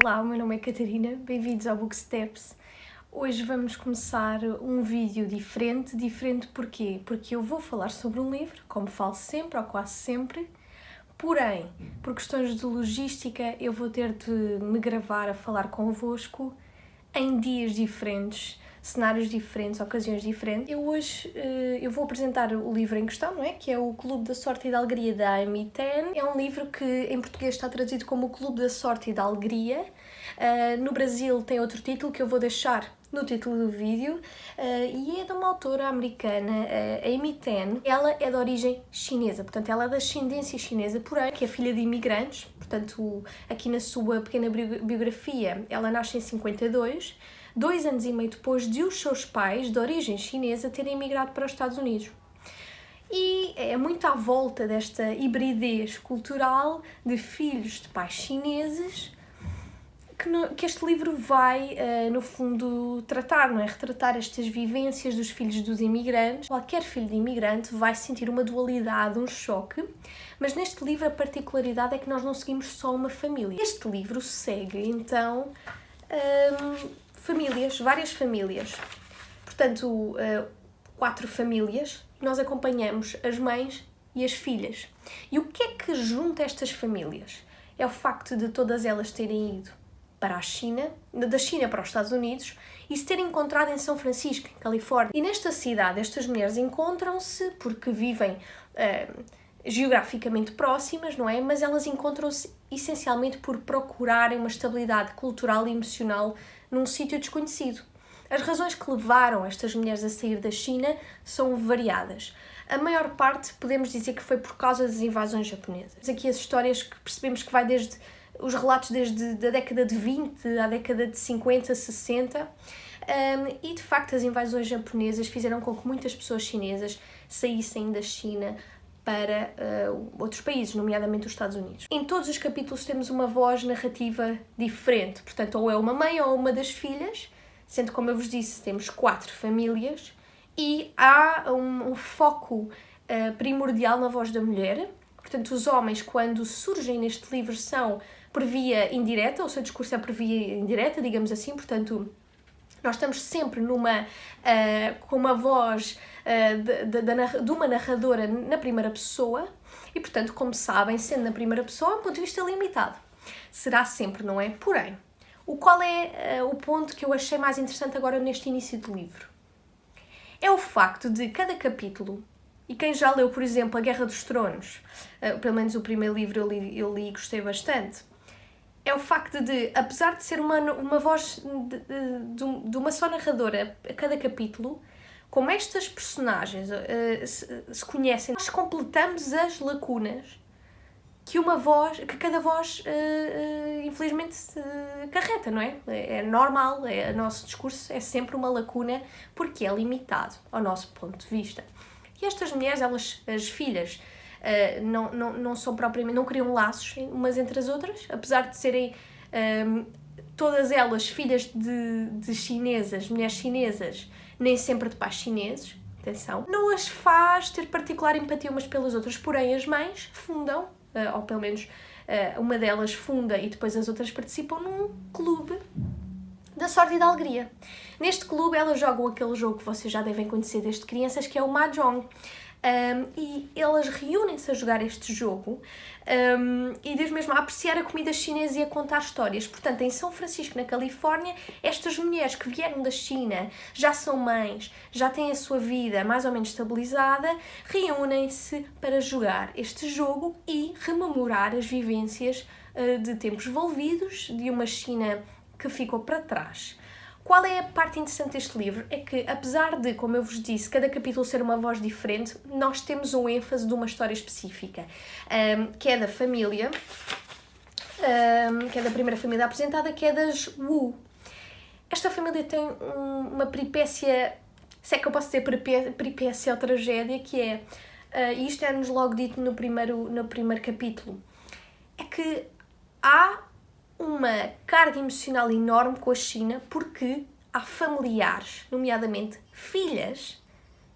Olá, o meu nome é Catarina, bem-vindos ao Booksteps. Hoje vamos começar um vídeo diferente porquê? Porque eu vou falar sobre um livro, como falo sempre ou quase sempre, porém, por questões de logística, eu vou ter de me gravar a falar convosco em dias diferentes, cenários diferentes, ocasiões diferentes. Eu vou apresentar o livro em questão, não é? Que é o Clube da Sorte e da Alegria da Amy Tan. É um livro que em português está traduzido como o Clube da Sorte e da Alegria. No Brasil tem outro título que eu vou deixar no título do vídeo e é de uma autora americana, Amy Tan. Ela é de origem chinesa, portanto ela é de ascendência chinesa, porém que é filha de imigrantes. Portanto, aqui na sua pequena biografia, ela nasce em 52, 2 anos e meio depois de os seus pais, de origem chinesa, terem emigrado para os Estados Unidos. E é muito à volta desta hibridez cultural de filhos de pais chineses que este livro vai, no fundo, tratar, não é? Retratar estas vivências dos filhos dos imigrantes. Qualquer filho de imigrante vai sentir uma dualidade, um choque, mas neste livro a particularidade é que nós não seguimos só uma família. Este livro segue, então, várias famílias. Portanto, 4 famílias. Nós acompanhamos as mães e as filhas. E o que é que junta estas famílias? É o facto de todas elas terem ido para a China, da China para os Estados Unidos, e se terem encontrado em São Francisco, em Califórnia. E nesta cidade, estas mulheres encontram-se porque vivem geograficamente próximas, não é? Mas elas encontram-se essencialmente por procurarem uma estabilidade cultural e emocional num sítio desconhecido. As razões que levaram estas mulheres a sair da China são variadas. A maior parte podemos dizer que foi por causa das invasões japonesas. Aqui as histórias que percebemos que vai desde os relatos desde a década de 20 à década de 50, 60, e de facto as invasões japonesas fizeram com que muitas pessoas chinesas saíssem da China para outros países, nomeadamente os Estados Unidos. Em todos os capítulos temos uma voz narrativa diferente, portanto ou é uma mãe ou uma das filhas, sendo como eu vos disse, temos 4 famílias e há um foco primordial na voz da mulher. Portanto, os homens, quando surgem neste livro, são por via indireta, o seu discurso é por via indireta, digamos assim, portanto, nós estamos sempre com uma voz de uma narradora na primeira pessoa e, portanto, como sabem, sendo na primeira pessoa, é um ponto de vista limitado. Será sempre, não é? Porém, qual é o ponto que eu achei mais interessante agora neste início do livro? É o facto de cada capítulo, e quem já leu, por exemplo, A Guerra dos Tronos, pelo menos o primeiro livro eu li e gostei bastante, é o facto de, apesar de ser uma voz de uma só narradora a cada capítulo, como estas personagens se conhecem, nós completamos as lacunas que cada voz, infelizmente, carreta, não é? É normal, o nosso discurso é sempre uma lacuna porque é limitado ao nosso ponto de vista. E estas mulheres, as filhas, não são propriamente, não criam laços umas entre as outras, apesar de serem todas elas filhas de chinesas, mulheres chinesas, nem sempre de pais chineses, atenção, não as faz ter particular empatia umas pelas outras, porém as mães fundam, ou pelo menos uma delas funda e depois as outras participam num clube da sorte e da alegria. Neste clube elas jogam aquele jogo que vocês já devem conhecer desde crianças, que é o Mahjong. E elas reúnem-se a jogar este jogo e desde mesmo a apreciar a comida chinesa e a contar histórias. Portanto, em São Francisco, na Califórnia, estas mulheres que vieram da China, já são mães, já têm a sua vida mais ou menos estabilizada, reúnem-se para jogar este jogo e rememorar as vivências de tempos envolvidos, de uma China que ficou para trás. Qual é a parte interessante deste livro? É que, apesar de, como eu vos disse, cada capítulo ser uma voz diferente, nós temos um ênfase de uma história específica, que é da família, que é da primeira família apresentada, que é das Wu. Esta família tem uma peripécia, se é que eu posso dizer peripécia ou tragédia, que é, e isto é-nos logo dito no primeiro capítulo, é que há uma carga emocional enorme com a China porque há familiares, nomeadamente filhas,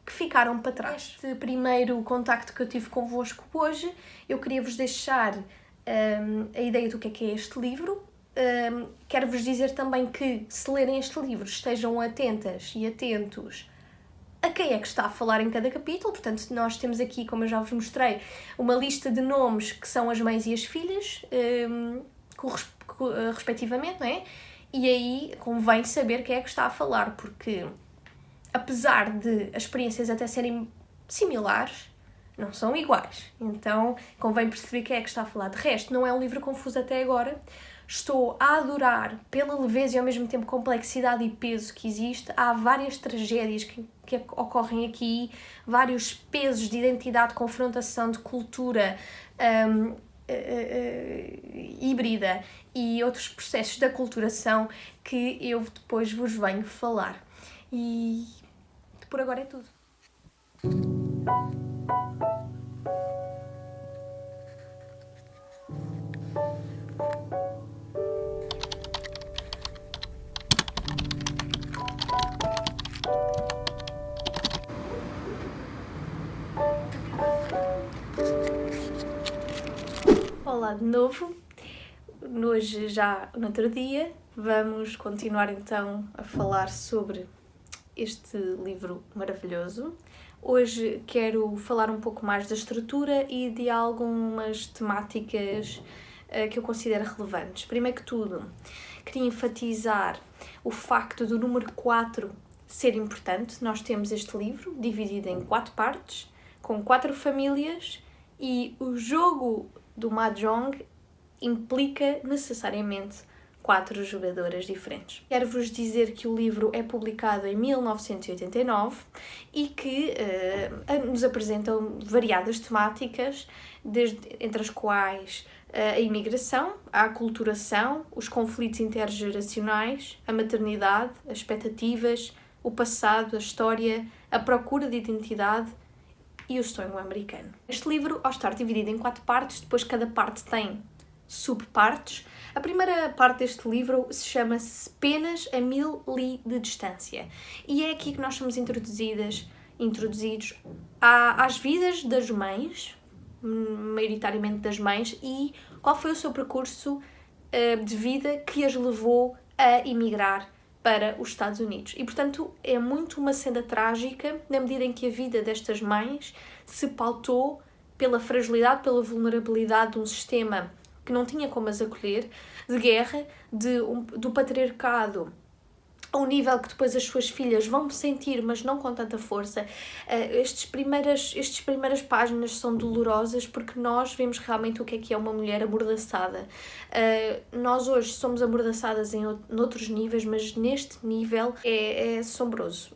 que ficaram para trás. Este primeiro contacto que eu tive convosco hoje, eu queria vos deixar a ideia do que é este livro, Quero-vos dizer também que, se lerem este livro, estejam atentas e atentos a quem é que está a falar em cada capítulo. Portanto, nós temos aqui, como eu já vos mostrei, uma lista de nomes que são as mães e as filhas, respectivamente, não é? E aí convém saber quem é que está a falar, porque apesar de as experiências até serem similares, não são iguais. Então convém perceber quem é que está a falar. De resto, não é um livro confuso até agora. Estou a adorar, pela leveza e ao mesmo tempo complexidade e peso que existe. Há várias tragédias que ocorrem aqui, vários pesos de identidade, confrontação de cultura híbrida e outros processos de aculturação que eu depois vos venho falar. E por agora é tudo. Olá de novo, hoje já no outro dia, vamos continuar então a falar sobre este livro maravilhoso. Hoje quero falar um pouco mais da estrutura e de algumas temáticas que eu considero relevantes. Primeiro que tudo, queria enfatizar o facto do número 4 ser importante. Nós temos este livro dividido em 4 partes, com 4 famílias, e o jogo do Mahjong implica necessariamente 4 jogadoras diferentes. Quero-vos dizer que o livro é publicado em 1989 e que nos apresentam variadas temáticas, entre as quais a imigração, a aculturação, os conflitos intergeracionais, a maternidade, as expectativas, o passado, a história, a procura de identidade e o sonho americano. Este livro, ao estar dividido em 4 partes, depois cada parte tem subpartes. A primeira parte deste livro se chama-se Penas a 1000 li de distância. E é aqui que nós somos introduzidos às vidas das mães, maioritariamente das mães, e qual foi o seu percurso de vida que as levou a emigrar para os Estados Unidos. E, portanto, é muito uma senda trágica, na medida em que a vida destas mães se pautou pela fragilidade, pela vulnerabilidade de um sistema que não tinha como as acolher, de guerra, do patriarcado, ao nível que depois as suas filhas vão sentir, mas não com tanta força. Estas primeiras páginas são dolorosas porque nós vemos realmente o que é uma mulher amordaçada. Nós hoje somos amordaçadas noutros níveis, mas neste nível é assombroso.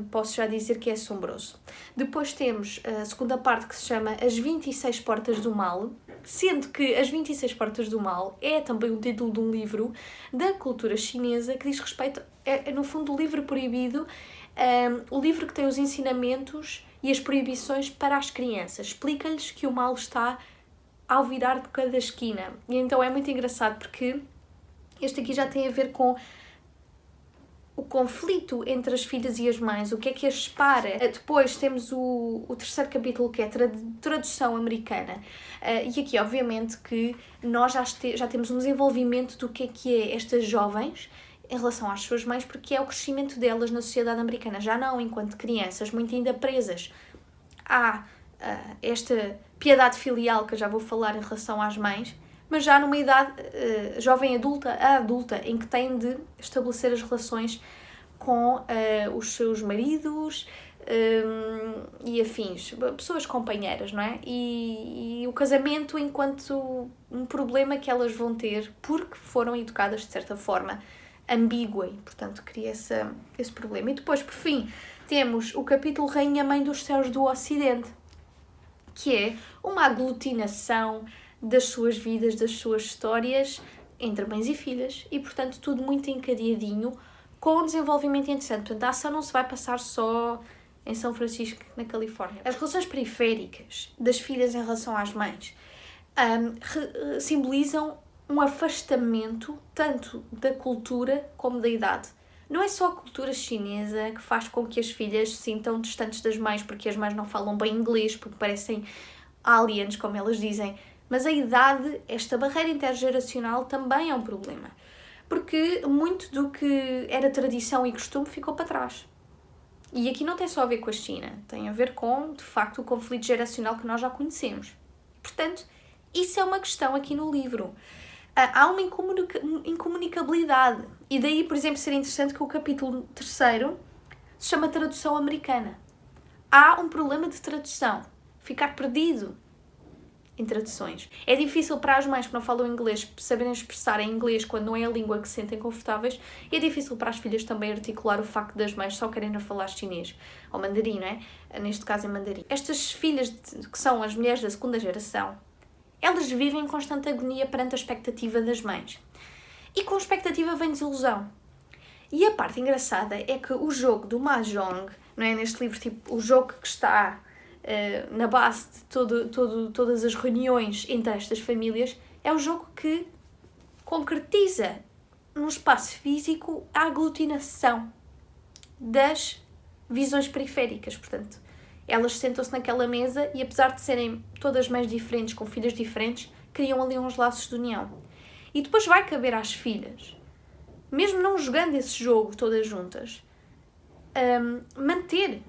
Posso já dizer que é assombroso. Depois temos a segunda parte, que se chama As 26 Portas do Mal, sendo que As 26 Portas do Mal é também o título de um livro da cultura chinesa que diz respeito, no fundo, o livro proibido, o livro que tem os ensinamentos e as proibições para as crianças. Explica-lhes que o mal está ao virar de cada esquina. E então é muito engraçado porque este aqui já tem a ver com o conflito entre as filhas e as mães, o que é que as separa. Depois temos o terceiro capítulo, que é tradução americana. E aqui, obviamente, que nós já temos um desenvolvimento do que é estas jovens em relação às suas mães, porque é o crescimento delas na sociedade americana, já não enquanto crianças, muito ainda presas à esta piedade filial, que eu já vou falar em relação às mães, mas já numa idade jovem adulta, em que têm de estabelecer as relações com os seus maridos e afins, pessoas companheiras, não é? E o casamento enquanto um problema que elas vão ter porque foram educadas de certa forma ambígua, e portanto cria esse problema. E depois, por fim, temos o capítulo Rainha Mãe dos Céus do Ocidente, que é uma aglutinação das suas vidas, das suas histórias entre mães e filhas, e portanto tudo muito encadeadinho, com um desenvolvimento interessante. Portanto, a ação não se vai passar só em São Francisco, na Califórnia. As relações periféricas das filhas em relação às mães simbolizam um afastamento tanto da cultura como da idade. Não é só a cultura chinesa que faz com que as filhas se sintam distantes das mães, porque as mães não falam bem inglês, porque parecem aliens, como elas dizem, Mas a idade, esta barreira intergeracional também é um problema. Porque muito do que era tradição e costume ficou para trás. E aqui não tem só a ver com a China, tem a ver com, de facto, o conflito geracional que nós já conhecemos. Portanto, isso é uma questão aqui no livro. Há uma incomunicabilidade. E daí, por exemplo, ser interessante que o capítulo 3º se chama Tradução Americana. Há um problema de tradução. Ficar perdido em traduções. É difícil para as mães que não falam inglês saberem expressar em inglês quando não é a língua que se sentem confortáveis, e é difícil para as filhas também articular o facto das mães só querendo falar chinês ou mandarim, não é? Neste caso é mandarim. Estas filhas, que são as mulheres da segunda geração, elas vivem em constante agonia perante a expectativa das mães. E com expectativa vem desilusão. E a parte engraçada é que o jogo do Mahjong, não é? Neste livro, tipo, o jogo que está na base de todas as reuniões entre estas famílias, é o jogo que concretiza num espaço físico a aglutinação das visões periféricas. Portanto, elas sentam-se naquela mesa e, apesar de serem todas mães diferentes, com filhas diferentes, criam ali uns laços de união. E depois vai caber às filhas, mesmo não jogando esse jogo todas juntas, manter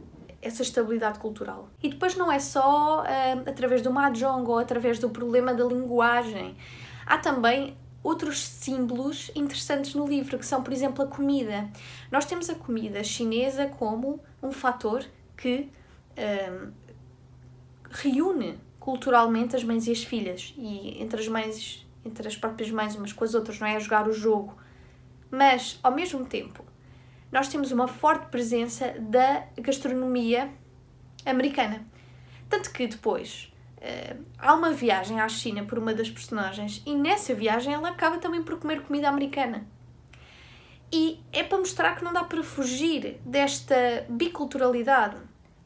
essa estabilidade cultural. E depois não é só através do Mahjong ou através do problema da linguagem. Há também outros símbolos interessantes no livro, que são, por exemplo, a comida. Nós temos a comida chinesa como um fator que reúne culturalmente as mães e as filhas. E entre as mães, entre as próprias mães umas com as outras, não é? A jogar o jogo. Mas, ao mesmo tempo, nós temos uma forte presença da gastronomia americana. Tanto que depois há uma viagem à China por uma das personagens e nessa viagem ela acaba também por comer comida americana. E é para mostrar que não dá para fugir desta biculturalidade.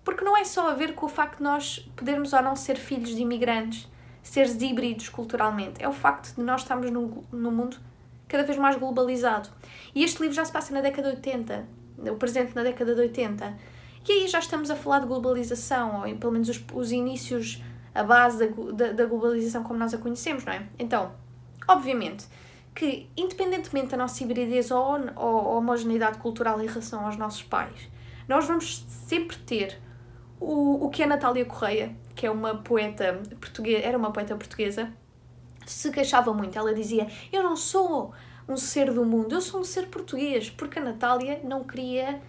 Porque não é só a ver com o facto de nós podermos ou não ser filhos de imigrantes, seres híbridos culturalmente. É o facto de nós estarmos num mundo cada vez mais globalizado. E este livro já se passa na década de 80, o presente na década de 80. E aí já estamos a falar de globalização, ou pelo menos os inícios, a base da globalização como nós a conhecemos, não é? Então, obviamente, que independentemente da nossa hibridez ou homogeneidade cultural em relação aos nossos pais, nós vamos sempre ter o que a Natália Correia, que é uma poeta portuguesa, era uma poeta portuguesa, se queixava muito. Ela dizia: eu não sou um ser do mundo, eu sou um ser português, porque a Natália não queria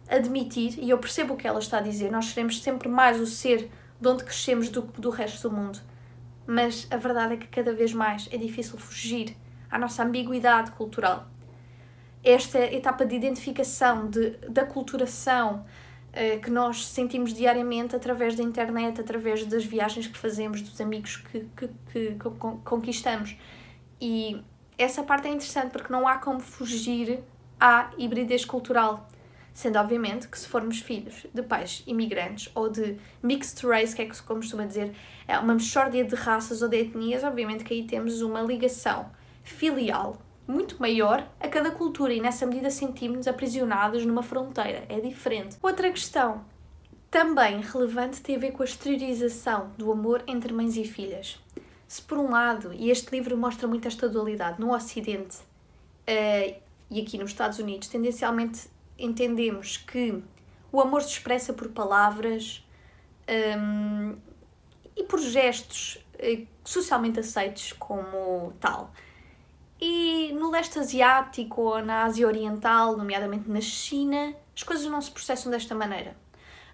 admitir, e eu percebo o que ela está a dizer, nós seremos sempre mais o ser de onde crescemos do resto do mundo. Mas a verdade é que cada vez mais é difícil fugir à nossa ambiguidade cultural. Esta etapa de identificação, de aculturação, que nós sentimos diariamente através da internet, através das viagens que fazemos, dos amigos que conquistamos. E essa parte é interessante porque não há como fugir à hibridez cultural. Sendo, obviamente, que se formos filhos de pais imigrantes ou de mixed race, que é como costuma dizer, é uma mixórdia de raças ou de etnias, obviamente que aí temos uma ligação filial muito maior a cada cultura e nessa medida sentimos-nos aprisionados numa fronteira. É diferente. Outra questão também relevante tem a ver com a exteriorização do amor entre mães e filhas. Se por um lado, e este livro mostra muito esta dualidade, no Ocidente e aqui nos Estados Unidos, tendencialmente entendemos que o amor se expressa por palavras e por gestos socialmente aceitos como tal. E no leste asiático ou na Ásia Oriental, nomeadamente na China, as coisas não se processam desta maneira.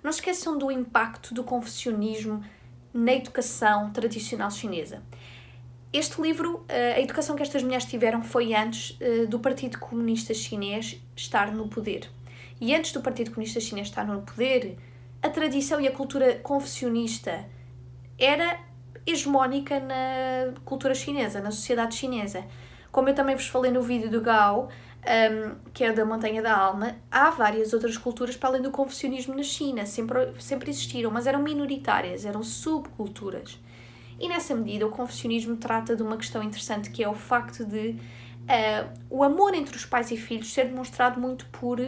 Não se esqueçam do impacto do confucionismo na educação tradicional chinesa. Este livro, a educação que estas mulheres tiveram foi antes do Partido Comunista Chinês estar no poder. E antes do Partido Comunista Chinês estar no poder, a tradição e a cultura confucionista era hegemónica na cultura chinesa, na sociedade chinesa. Como eu também vos falei no vídeo do Gao, que é da Montanha da Alma, há várias outras culturas para além do confucionismo na China, sempre existiram, mas eram minoritárias, eram subculturas. E nessa medida o confucionismo trata de uma questão interessante, que é o facto de o amor entre os pais e filhos ser demonstrado muito por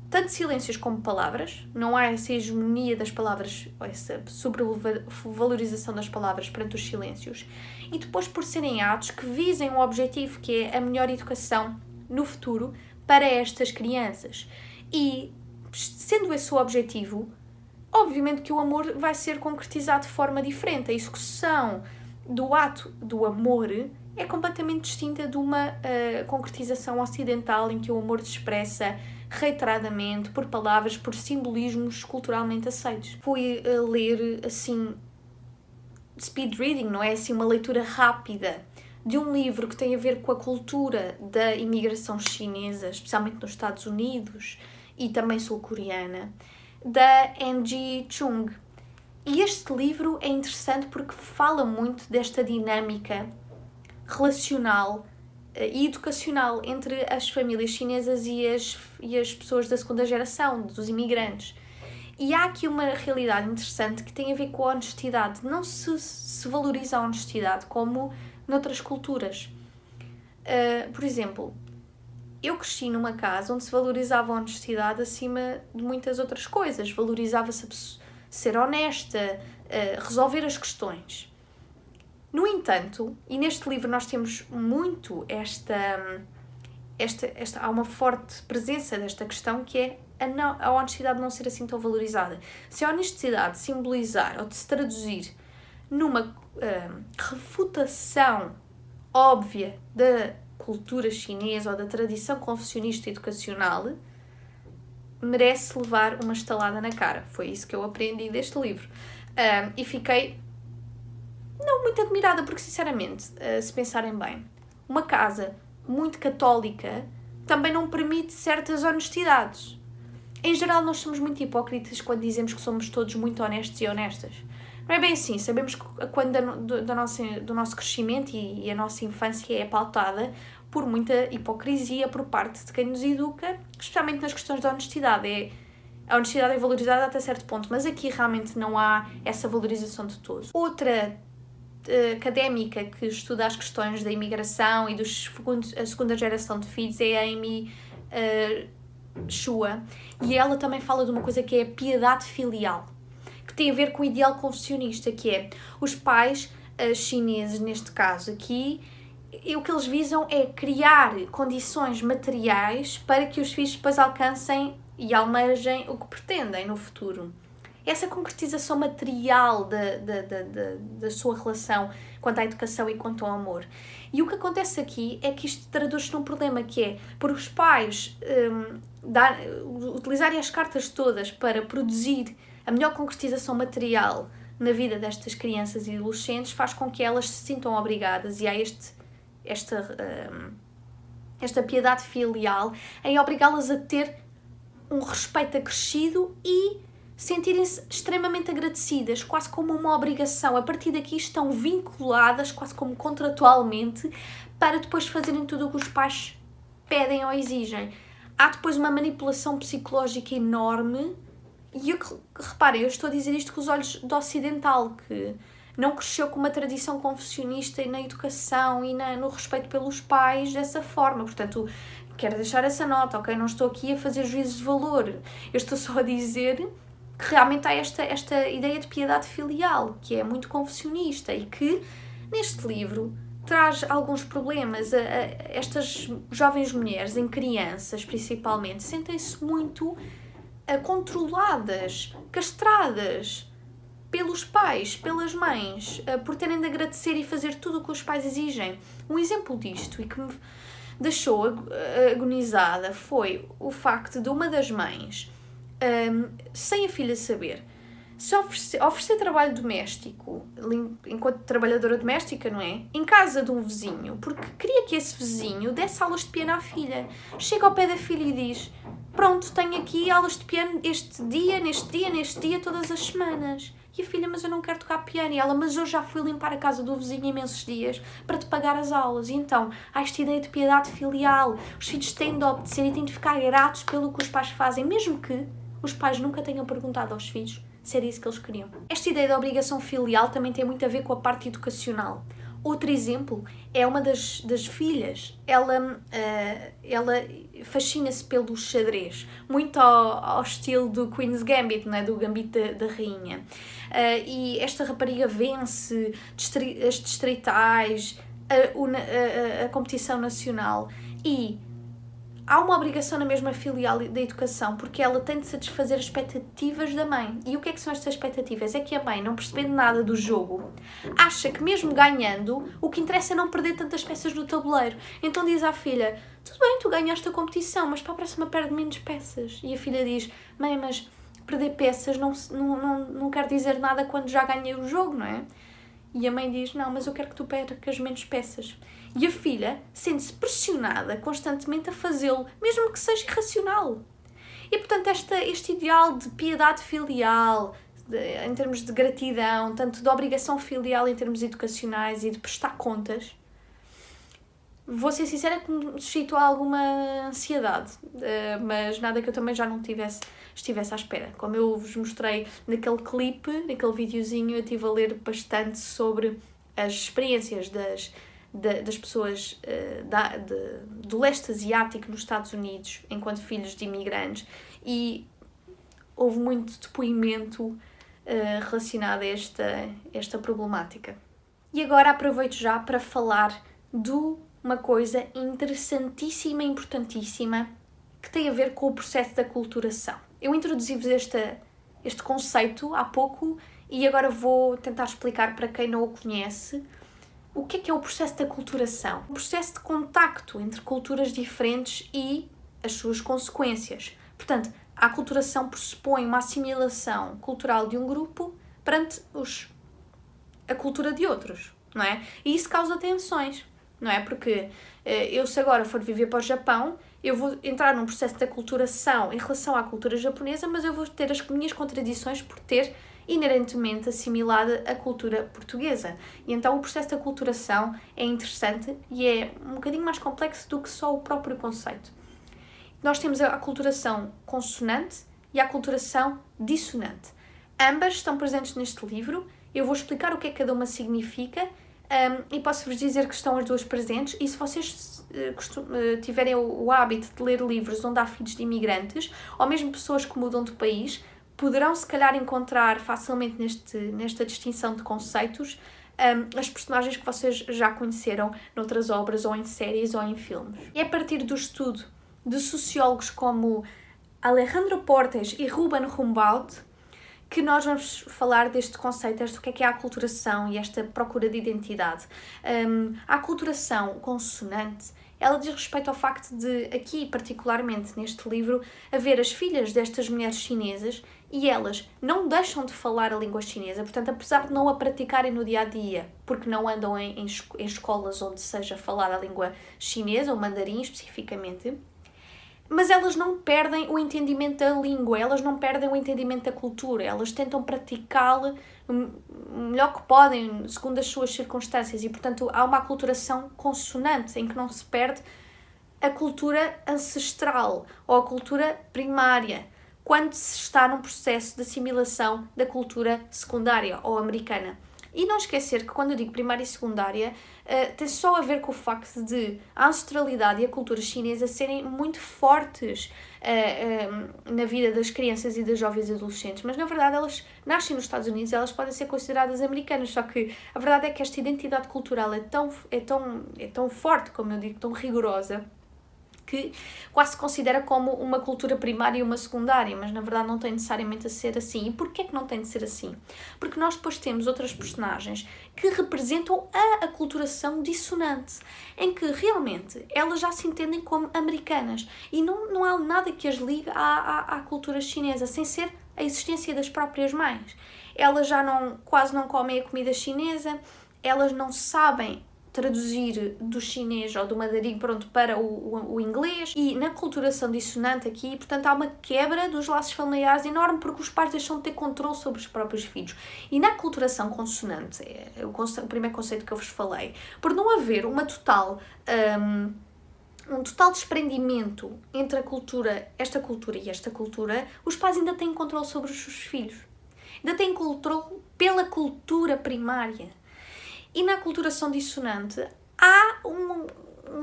tanto silêncios como palavras, não há essa hegemonia das palavras, essa sobrevalorização das palavras perante os silêncios, e depois por serem atos que visem um objetivo que é a melhor educação no futuro para estas crianças. E, sendo esse o objetivo, obviamente que o amor vai ser concretizado de forma diferente. A execução do ato do amor é completamente distinta de uma concretização ocidental em que o amor se expressa reiteradamente por palavras, por simbolismos culturalmente aceitos. Fui ler, assim, speed reading, não é? Assim, uma leitura rápida de um livro que tem a ver com a cultura da imigração chinesa, especialmente nos Estados Unidos e também sul-coreana, da Angie Chung. E este livro é interessante porque fala muito desta dinâmica relacional e educacional entre as famílias chinesas e as pessoas da segunda geração, dos imigrantes. E há aqui uma realidade interessante que tem a ver com a honestidade. Não se valoriza a honestidade como noutras culturas. Por exemplo, eu cresci numa casa onde se valorizava a honestidade acima de muitas outras coisas. Valorizava-se ser honesta, resolver as questões. No entanto, e neste livro nós temos muito há uma forte presença desta questão, que é a honestidade não ser assim tão valorizada. Se a honestidade simbolizar ou se traduzir numa refutação óbvia da cultura chinesa ou da tradição confucionista educacional, merece levar uma estalada na cara. Foi isso que eu aprendi deste livro. E fiquei não muito admirada, porque sinceramente, se pensarem bem, uma casa muito católica também não permite certas honestidades. Em geral, nós somos muito hipócritas quando dizemos que somos todos muito honestos e honestas. Não é bem assim. Sabemos que quando do nosso crescimento e a nossa infância é pautada por muita hipocrisia por parte de quem nos educa, especialmente nas questões da honestidade. A honestidade é valorizada até certo ponto, mas aqui realmente não há essa valorização de todos. Outra académica que estuda as questões da imigração e a segunda geração de filhos é a Amy Chua, e ela também fala de uma coisa que é a piedade filial, que tem a ver com o ideal confucionista, que é os pais chineses, neste caso aqui, e o que eles visam é criar condições materiais para que os filhos depois alcancem e almejem o que pretendem no futuro. Essa concretização material da sua relação quanto à educação e quanto ao amor. E o que acontece aqui é que isto traduz-se num problema, que é, por os pais utilizarem as cartas todas para produzir a melhor concretização material na vida destas crianças e adolescentes, faz com que elas se sintam obrigadas, e há esta piedade filial em obrigá-las a ter um respeito acrescido e sentirem-se extremamente agradecidas, quase como uma obrigação. A partir daqui estão vinculadas, quase como contratualmente, para depois fazerem tudo o que os pais pedem ou exigem. Há depois uma manipulação psicológica enorme, e reparem, eu estou a dizer isto com os olhos do ocidental, que não cresceu com uma tradição confucionista na educação e no respeito pelos pais dessa forma. Portanto, quero deixar essa nota, ok? Não estou aqui a fazer juízos de valor. Eu estou só a dizer que realmente há esta ideia de piedade filial, que é muito confucionista e que, neste livro, traz alguns problemas. Estas jovens mulheres, em crianças principalmente, sentem-se muito controladas, castradas pelos pais, pelas mães, por terem de agradecer e fazer tudo o que os pais exigem. Um exemplo disto, e que me deixou agonizada, foi o facto de uma das mães, sem a filha saber, se oferecer trabalho doméstico, enquanto trabalhadora doméstica, não é? Em casa de um vizinho, porque queria que esse vizinho desse aulas de piano à filha. Chega ao pé da filha e diz: pronto, tenho aqui aulas de piano neste dia, todas as semanas. E a filha: mas eu não quero tocar piano. E ela: mas eu já fui limpar a casa do vizinho imensos dias para te pagar as aulas. E então, há esta ideia de piedade filial. Os filhos têm de obedecer e têm de ficar gratos pelo que os pais fazem, mesmo que os pais nunca tenham perguntado aos filhos se era isso que eles queriam. Esta ideia da obrigação filial também tem muito a ver com a parte educacional. Outro exemplo é uma das filhas. Ela fascina-se pelo xadrez, muito ao estilo do Queen's Gambit, não é? Do Gambito da Rainha. E esta rapariga vence as distritais, a competição nacional, e há uma obrigação na mesma filial da educação, porque ela tem de satisfazer as expectativas da mãe. E o que é que são estas expectativas? É que a mãe, não percebendo nada do jogo, acha que mesmo ganhando, o que interessa é não perder tantas peças no tabuleiro. Então diz à filha: tudo bem, tu ganhaste a competição, mas para a próxima perde menos peças. E a filha diz: mãe, mas perder peças não quer dizer nada quando já ganhei o jogo, não é? E a mãe diz: não, mas eu quero que tu percas menos peças. E a filha sente-se pressionada constantemente a fazê-lo, mesmo que seja irracional. E, portanto, este ideal de piedade filial, em termos de gratidão, tanto de obrigação filial em termos educacionais e de prestar contas, vou ser sincera que me suscitou alguma ansiedade, mas nada que eu também já não estivesse à espera. Como eu vos mostrei naquele clipe, naquele videozinho, eu estive a ler bastante sobre as experiências das pessoas do leste asiático nos Estados Unidos enquanto filhos de imigrantes, e houve muito depoimento relacionado a esta problemática. E agora aproveito já para falar de uma coisa interessantíssima e importantíssima que tem a ver com o processo de aculturação. Eu introduzi-vos este conceito há pouco e agora vou tentar explicar para quem não o conhece o que é o processo de aculturação. O processo de contacto entre culturas diferentes e as suas consequências. Portanto, a aculturação pressupõe uma assimilação cultural de um grupo perante a cultura de outros, não é? E isso causa tensões, não é? Porque eu, se agora for viver para o Japão, eu vou entrar num processo de aculturação em relação à cultura japonesa, mas eu vou ter as minhas contradições por ter inerentemente assimilada a cultura portuguesa. E então o processo de aculturação é interessante e é um bocadinho mais complexo do que só o próprio conceito. Nós temos a aculturação consonante e a aculturação dissonante. Ambas estão presentes neste livro. Eu vou explicar o que é que cada uma significa e posso-vos dizer que estão as duas presentes, e se vocês tiverem o hábito de ler livros onde há filhos de imigrantes, ou mesmo pessoas que mudam de país, poderão se calhar encontrar facilmente nesta distinção de conceitos as personagens que vocês já conheceram noutras obras, ou em séries, ou em filmes. E é a partir do estudo de sociólogos como Alejandro Portes e Ruben Rumbaud que nós vamos falar deste conceito, do que é a aculturação e esta procura de identidade. A aculturação consonante, ela diz respeito ao facto de, aqui particularmente neste livro, haver as filhas destas mulheres chinesas e elas não deixam de falar a língua chinesa, portanto, apesar de não a praticarem no dia-a-dia, porque não andam em escolas onde seja falada a língua chinesa, ou mandarim especificamente, mas elas não perdem o entendimento da língua, elas não perdem o entendimento da cultura, elas tentam praticá-la o melhor que podem, segundo as suas circunstâncias, e, portanto, há uma aculturação consonante, em que não se perde a cultura ancestral ou a cultura primária, quando se está num processo de assimilação da cultura secundária ou americana. E não esquecer que quando eu digo primária e secundária, tem só a ver com o facto de a ancestralidade e a cultura chinesa serem muito fortes na vida das crianças e das jovens adolescentes, mas na verdade elas nascem nos Estados Unidos e elas podem ser consideradas americanas, só que a verdade é que esta identidade cultural é tão forte, como eu digo, tão rigorosa, que quase se considera como uma cultura primária e uma secundária, mas na verdade não tem necessariamente a ser assim. E porquê que não tem de ser assim? Porque nós depois temos outras personagens que representam a aculturação dissonante, em que realmente elas já se entendem como americanas e não há nada que as ligue à cultura chinesa, sem ser a existência das próprias mães. Elas já quase não comem a comida chinesa, elas não sabem traduzir do chinês ou do mandarim para o inglês, e na aculturação dissonante aqui, portanto, há uma quebra dos laços familiares enorme, porque os pais deixam de ter controle sobre os próprios filhos. E na aculturação consonante, o primeiro conceito que eu vos falei, por não haver um total desprendimento entre esta cultura e esta cultura, os pais ainda têm controle sobre os seus filhos. Ainda têm controle pela cultura primária. E na aculturação dissonante há um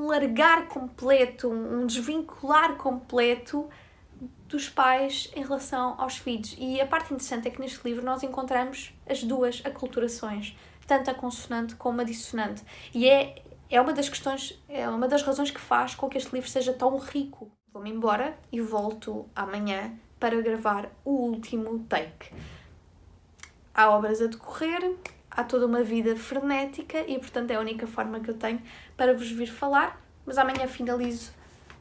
largar completo, um desvincular completo dos pais em relação aos filhos. E a parte interessante é que neste livro nós encontramos as duas aculturações, tanto a consonante como a dissonante. E é uma das questões, é uma das razões que faz com que este livro seja tão rico. Vou-me embora e volto amanhã para gravar o último take. Há obras a decorrer, há toda uma vida frenética e, portanto, é a única forma que eu tenho para vos vir falar. Mas amanhã finalizo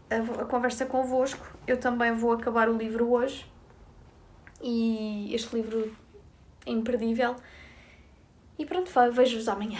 a conversa convosco. Eu também vou acabar o livro hoje. E este livro é imperdível. E pronto, vejo-vos amanhã.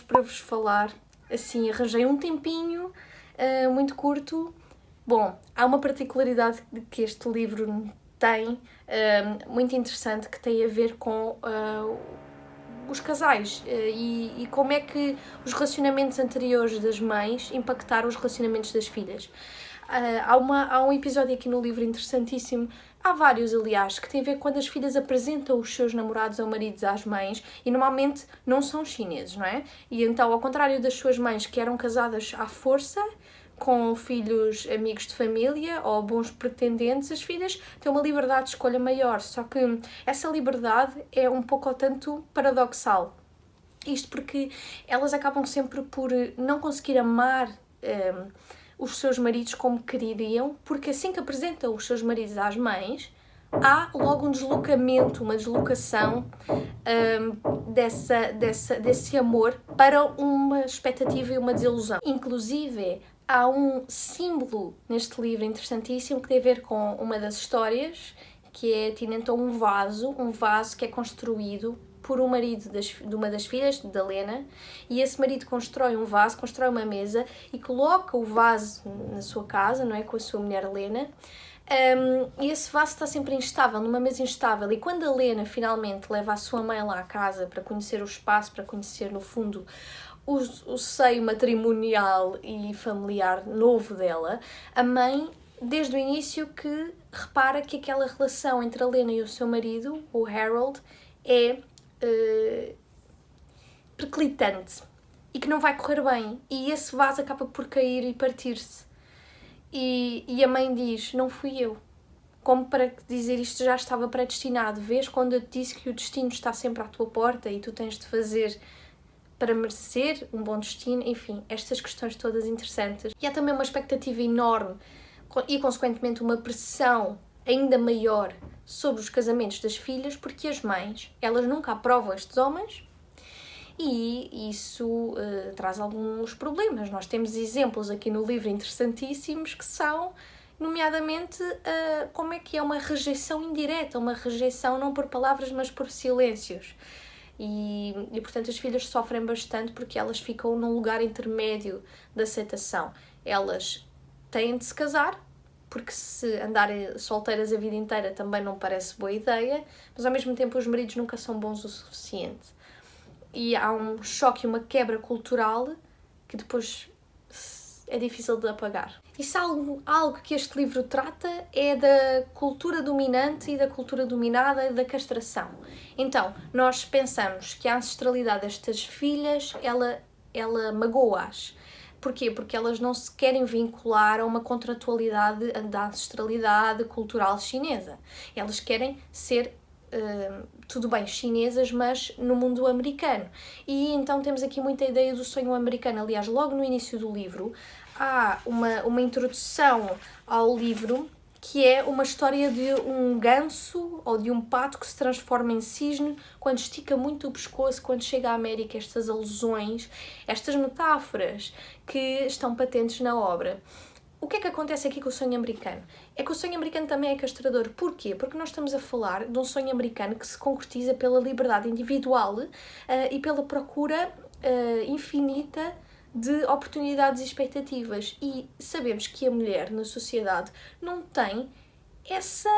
Para vos falar, assim, arranjei um tempinho muito curto. Bom, há uma particularidade que este livro tem, muito interessante, que tem a ver com os casais e como é que os relacionamentos anteriores das mães impactaram os relacionamentos das filhas. Há um episódio aqui no livro interessantíssimo, há vários aliás, que tem a ver quando as filhas apresentam os seus namorados ou maridos às mães e normalmente não são chineses, não é? E então, ao contrário das suas mães que eram casadas à força, com filhos amigos de família ou bons pretendentes, as filhas têm uma liberdade de escolha maior, só que essa liberdade é um pouco ou tanto paradoxal. Isto porque elas acabam sempre por não conseguir amar os seus maridos como queriam, porque assim que apresentam os seus maridos às mães, há logo um deslocamento, uma deslocação desse amor para uma expectativa e uma desilusão. Inclusive, há um símbolo neste livro interessantíssimo que tem a ver com uma das histórias, que é, tinha então um vaso que é construído por um marido de uma das filhas, da Lena, e esse marido constrói um vaso, constrói uma mesa e coloca o vaso na sua casa, não é, com a sua mulher Lena, e esse vaso está sempre instável, numa mesa instável, e quando a Lena finalmente leva a sua mãe lá à casa para conhecer o espaço, para conhecer no fundo o seio matrimonial e familiar novo dela, a mãe, desde o início, que repara que aquela relação entre a Lena e o seu marido, o Harold, é perclitante e que não vai correr bem, e esse vaso acaba por cair e partir-se. E a mãe diz, não fui eu. Como para dizer, isto já estava predestinado. Vês quando eu te disse que o destino está sempre à tua porta e tu tens de fazer para merecer um bom destino. Enfim, estas questões todas interessantes. E há também uma expectativa enorme e, consequentemente, uma pressão ainda maior sobre os casamentos das filhas, porque as mães, elas nunca aprovam estes homens e isso traz alguns problemas. Nós temos exemplos aqui no livro interessantíssimos que são, nomeadamente, como é que é uma rejeição indireta, uma rejeição não por palavras, mas por silêncios. E portanto, as filhas sofrem bastante porque elas ficam num lugar intermédio de aceitação. Elas têm de se casar, porque se andarem solteiras a vida inteira também não parece boa ideia, mas ao mesmo tempo os maridos nunca são bons o suficiente. E há um choque, uma quebra cultural que depois é difícil de apagar. E se algo que este livro trata é da cultura dominante e da cultura dominada, da castração. Então, nós pensamos que a ancestralidade destas filhas, ela magoa-as. Porquê? Porque elas não se querem vincular a uma contratualidade da ancestralidade cultural chinesa. Elas querem ser, tudo bem, chinesas, mas no mundo americano. E então temos aqui muita ideia do sonho americano. Aliás, logo no início do livro, há uma introdução ao livro que é uma história de um ganso ou de um pato que se transforma em cisne quando estica muito o pescoço, quando chega à América. Estas alusões, estas metáforas que estão patentes na obra. O que é que acontece aqui com o sonho americano? É que o sonho americano também é castrador. Porquê? Porque nós estamos a falar de um sonho americano que se concretiza pela liberdade individual e pela procura infinita de oportunidades e expectativas. E sabemos que a mulher na sociedade não tem essa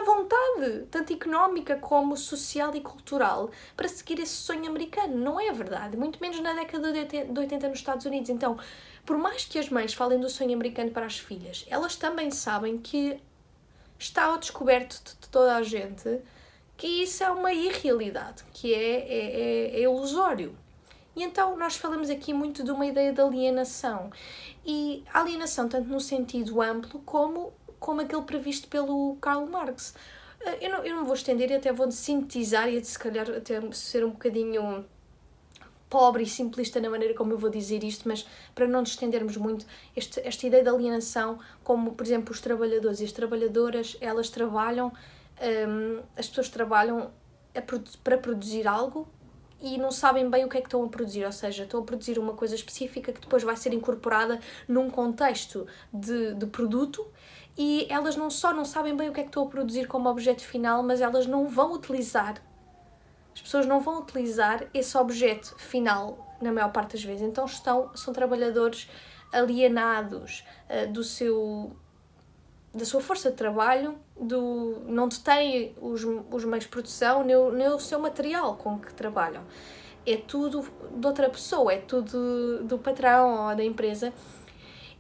vontade, tanto económica como social e cultural, para seguir esse sonho americano. Não é verdade, muito menos na década de 80 nos Estados Unidos. Então, por mais que as mães falem do sonho americano para as filhas, elas também sabem que está ao descoberto de toda a gente que isso é uma irrealidade, que é ilusório. E então nós falamos aqui muito de uma ideia de alienação. E a alienação tanto no sentido amplo como aquele previsto pelo Karl Marx. Eu não vou estender e até vou sintetizar e se calhar até ser um bocadinho pobre e simplista na maneira como eu vou dizer isto, mas para não nos estendermos muito, esta ideia de alienação, como por exemplo os trabalhadores e as trabalhadoras, elas trabalham, as pessoas trabalham para produzir algo e não sabem bem o que é que estão a produzir, ou seja, estão a produzir uma coisa específica que depois vai ser incorporada num contexto de produto e elas não só não sabem bem o que é que estão a produzir como objeto final, mas elas não vão utilizar. As pessoas não vão utilizar esse objeto final na maior parte das vezes. Então são trabalhadores alienados da sua força de trabalho, não detêm os meios de produção, nem o seu material com que trabalham. É tudo de outra pessoa, é tudo do patrão ou da empresa.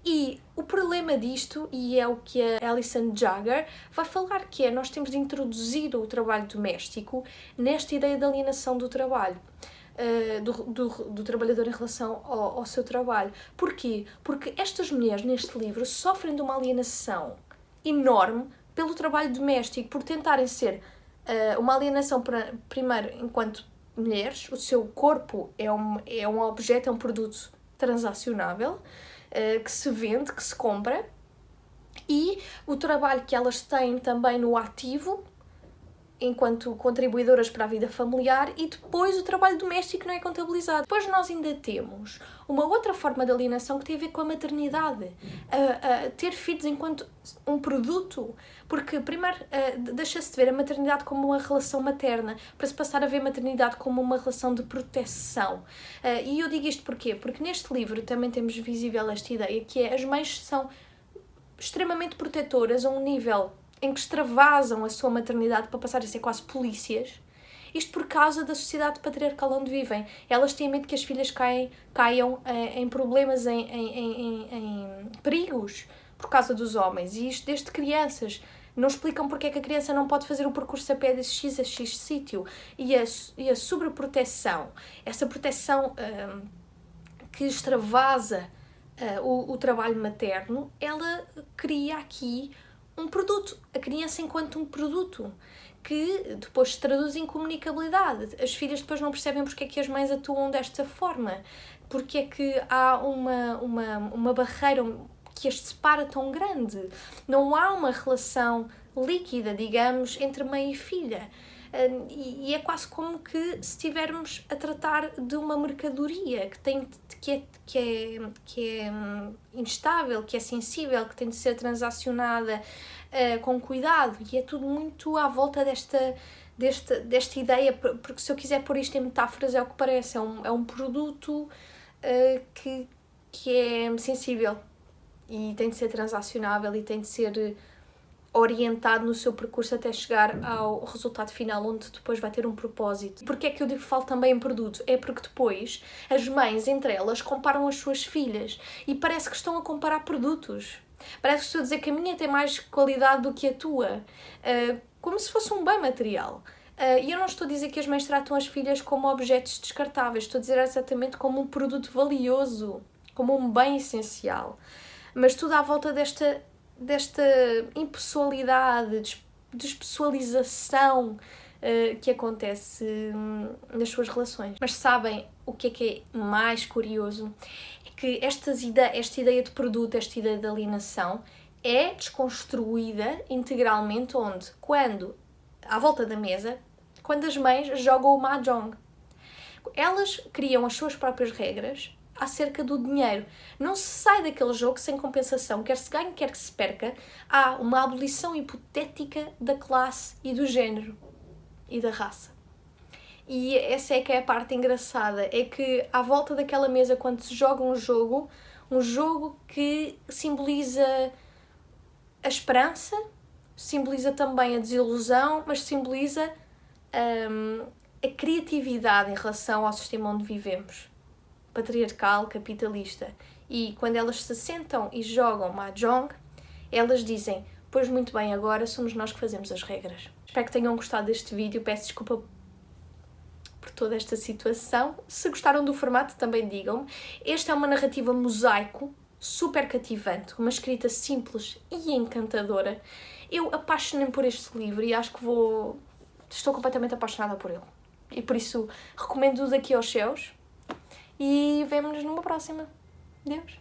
E o problema disto, e é o que a Alison Jagger vai falar, que é nós temos de introduzir o trabalho doméstico nesta ideia de alienação do trabalho, do trabalhador em relação ao seu trabalho. Porquê? Porque estas mulheres neste livro sofrem de uma alienação enorme pelo trabalho doméstico, por tentarem ser uma alienação primeiro enquanto mulheres. O seu corpo é um objeto, é um produto transacionável, que se vende, que se compra, e o trabalho que elas têm também no ativo, enquanto contribuidoras para a vida familiar, e depois o trabalho doméstico não é contabilizado. Depois nós ainda temos uma outra forma de alienação que tem a ver com a maternidade, ter filhos enquanto um produto, porque primeiro deixa-se de ver a maternidade como uma relação materna, para se passar a ver a maternidade como uma relação de proteção. E eu digo isto porquê? Porque neste livro também temos visível esta ideia, que é as mães são extremamente protetoras a um nível em que extravasam a sua maternidade para passar a ser quase polícias. Isto por causa da sociedade patriarcal onde vivem. Elas têm medo que as filhas caiam em problemas, em perigos por causa dos homens. E isto desde crianças. Não explicam porque é que a criança não pode fazer o percurso a pé de X a X sítio. E a sobreproteção, essa proteção que extravasa o trabalho materno, ela cria aqui um produto, a criança enquanto um produto, que depois se traduz em comunicabilidade. As filhas depois não percebem porque é que as mães atuam desta forma, porque é que há uma barreira que as separa tão grande. Não há uma relação líquida, digamos, entre mãe e filha. E é quase como que se estivermos a tratar de uma mercadoria que é instável, que é sensível, que tem de ser transacionada com cuidado, e é tudo muito à volta desta ideia, porque se eu quiser pôr isto em metáforas é o que parece, é um produto que é sensível e tem de ser transacionável e tem de ser orientado no seu percurso até chegar ao resultado final, onde depois vai ter um propósito. Porquê é que eu digo que falo também em produto? É porque depois as mães, entre elas, comparam as suas filhas e parece que estão a comparar produtos. Parece que estou a dizer que a minha tem mais qualidade do que a tua, como se fosse um bem material. E eu não estou a dizer que as mães tratam as filhas como objetos descartáveis, estou a dizer exatamente como um produto valioso, como um bem essencial. Mas tudo à volta desta impessoalidade, despessoalização que acontece nas suas relações. Mas sabem o que é mais curioso? É que esta ideia de produto, esta ideia de alienação, é desconstruída integralmente onde? Quando, à volta da mesa, quando as mães jogam o mahjong. Elas criam as suas próprias regras acerca do dinheiro. Não se sai daquele jogo sem compensação, quer se ganhe, quer que se perca. Há uma abolição hipotética da classe e do género e da raça. E essa é que é a parte engraçada, é que à volta daquela mesa, quando se joga um jogo que simboliza a esperança, simboliza também a desilusão, mas simboliza a criatividade em relação ao sistema onde vivemos, patriarcal, capitalista. E quando elas se sentam e jogam mahjong, elas dizem: pois muito bem, agora somos nós que fazemos as regras. Espero que tenham gostado deste vídeo, peço desculpa por toda esta situação. Se gostaram do formato, também digam-me. Esta é uma narrativa mosaico, super cativante, uma escrita simples e encantadora. Eu apaixonei-me por este livro e acho que estou completamente apaixonada por ele. E por isso recomendo-o daqui aos céus. E vemo-nos numa próxima. Adeus!